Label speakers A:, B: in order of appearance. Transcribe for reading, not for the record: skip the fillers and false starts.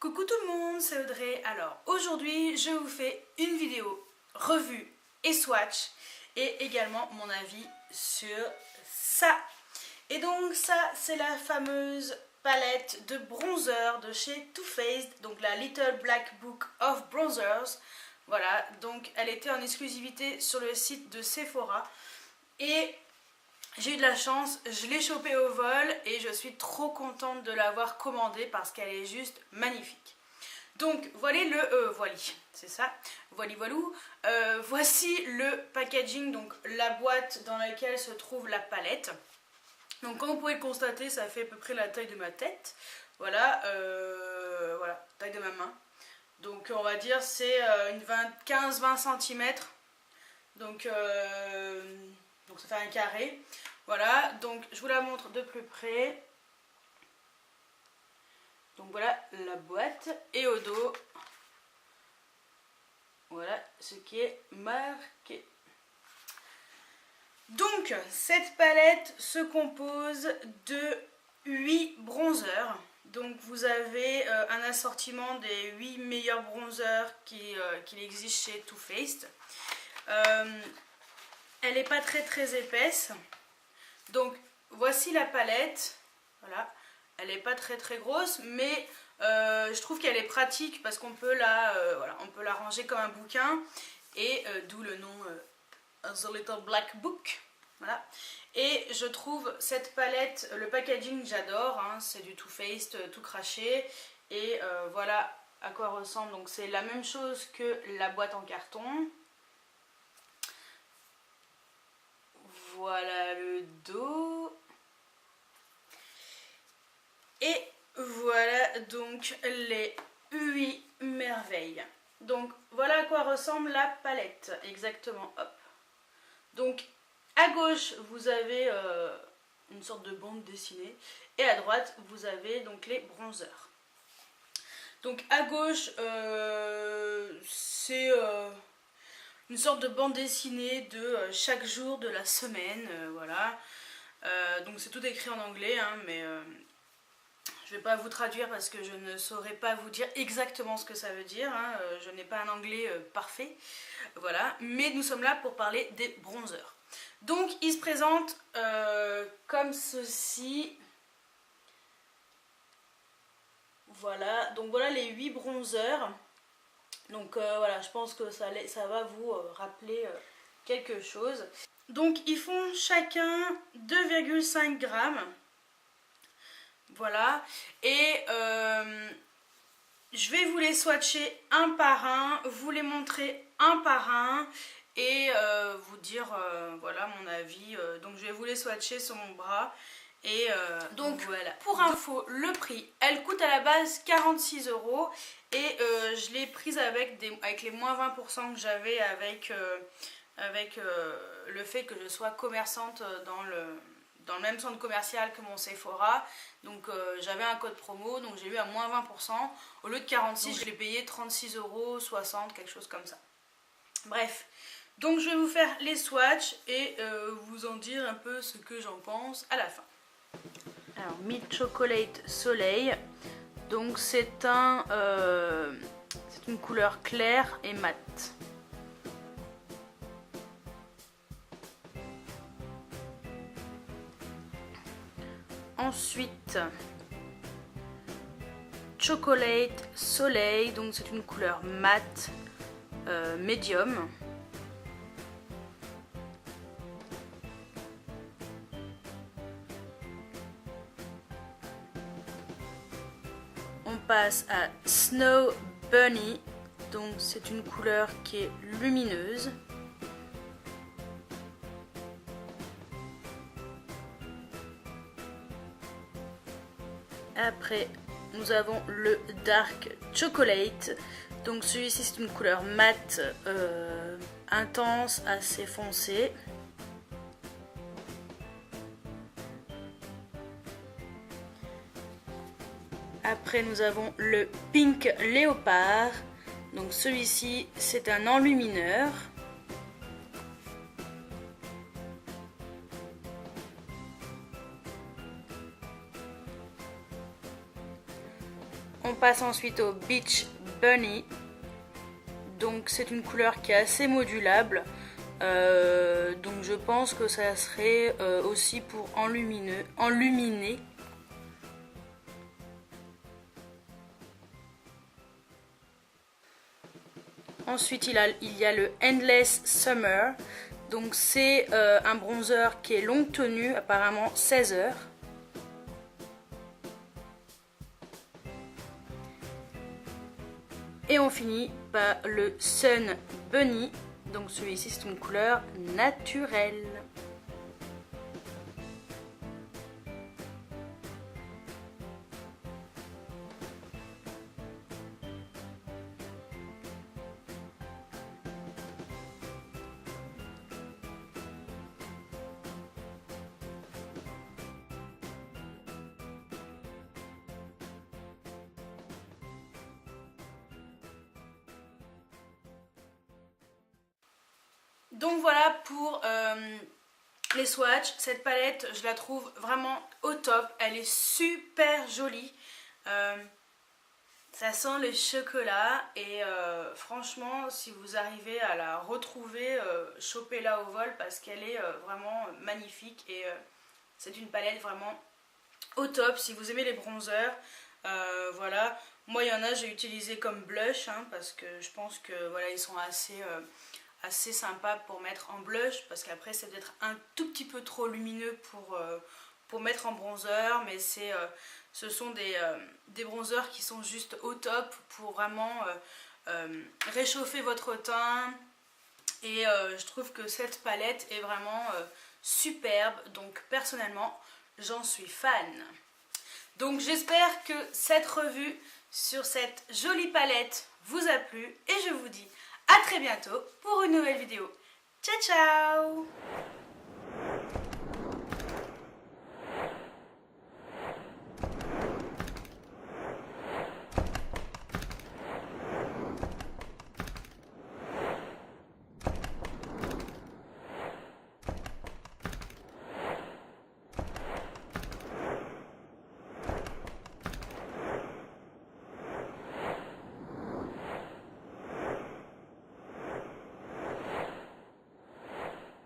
A: Coucou tout le monde, c'est Audrey. Alors aujourd'hui je vous fais une vidéo revue et swatch et également mon avis sur ça. Et donc ça c'est la fameuse palette de bronzer de chez Too Faced, donc la Little Black Book of Bronzers. Voilà, donc elle était en exclusivité sur le site de Sephora et j'ai eu de la chance, je l'ai chopée au vol et je suis trop contente de l'avoir commandée parce qu'elle est juste magnifique. Donc voilà c'est ça, voilou. Voici le packaging, donc la boîte dans laquelle se trouve la palette. Donc comme vous pouvez le constater, ça fait à peu près la taille de ma tête. Voilà, taille de ma main. Donc on va dire c'est une 15-20 cm. Donc ça fait un carré. Voilà, donc je vous la montre de plus près. Donc voilà la boîte. Et au dos, voilà ce qui est marqué. Donc cette palette se compose de 8 bronzers. Donc vous avez un assortiment des 8 meilleurs bronzers qu'il existe chez Too Faced. Elle n'est pas très épaisse. Donc voici la palette. Voilà, elle n'est pas très grosse, mais je trouve qu'elle est pratique parce qu'on peut on peut la ranger comme un bouquin et d'où le nom The Little Black Book. Voilà. Et je trouve cette palette, le packaging j'adore, hein, c'est du Too Faced tout craché et voilà à quoi ressemble. Donc c'est la même chose que la boîte en carton. Voilà le dos. Et voilà donc les 8 merveilles. Donc voilà à quoi ressemble la palette exactement. Hop. Donc à gauche vous avez une sorte de bande dessinée et à droite vous avez donc les bronzers. Donc à gauche c'est une sorte de bande dessinée de chaque jour de la semaine, voilà. Donc c'est tout écrit en anglais, hein, mais je ne vais pas vous traduire parce que je ne saurais pas vous dire exactement ce que ça veut dire, hein. Je n'ai pas un anglais parfait, voilà. Mais nous sommes là pour parler des bronzers. Donc ils se présentent comme ceci. Voilà, donc voilà les 8 bronzers. Donc voilà, je pense que ça va vous rappeler quelque chose. Donc ils font chacun 2,5 grammes. Voilà. Et je vais vous les swatcher un par un, vous les montrer un par un et vous dire voilà mon avis. Donc je vais vous les swatcher sur mon bras. Et donc voilà, pour info, le prix, elle coûte à la base 46 € et je l'ai prise avec les moins 20% que j'avais avec le fait que je sois commerçante dans le même centre commercial que mon Sephora. Donc j'avais un code promo, donc j'ai eu à moins 20%. Au lieu de 46, je l'ai payé 36 €, 60, quelque chose comme ça. Bref, donc je vais vous faire les swatchs et vous en dire un peu ce que j'en pense à la fin. Alors, Milk Chocolate Soleil, donc c'est une couleur claire et mate. Ensuite, Chocolate Soleil, donc c'est une couleur mate médium. On passe à Snow Bunny, donc c'est une couleur qui est lumineuse. Après, nous avons le Dark Chocolate, donc celui-ci c'est une couleur mate intense, assez foncée. Après nous avons le Pink Léopard, donc celui-ci c'est un enlumineur. On passe ensuite au Beach Bunny. Donc c'est une couleur qui est assez modulable. Donc je pense que ça serait aussi pour enluminer. Ensuite il y a le Endless Summer. Donc c'est un bronzer qui est longue tenue, apparemment 16 heures. Et on finit par le Sun Bunny. Donc celui-ci c'est une couleur naturelle. Donc voilà pour les swatchs. Cette palette, je la trouve vraiment au top. Elle est super jolie. Ça sent le chocolat et franchement, si vous arrivez à la retrouver, chopez-la au vol parce qu'elle est vraiment magnifique et c'est une palette vraiment au top. Si vous aimez les bronzers, voilà. Moi, il y en a, j'ai utilisé comme blush parce que je pense que voilà, ils sont assez sympa pour mettre en blush parce qu'après c'est peut-être un tout petit peu trop lumineux pour mettre en bronzer, mais ce sont des bronzers qui sont juste au top pour vraiment réchauffer votre teint et je trouve que cette palette est vraiment superbe, donc personnellement j'en suis fan. Donc j'espère que cette revue sur cette jolie palette vous a plu et je vous dis à très bientôt pour une nouvelle vidéo. Ciao ciao!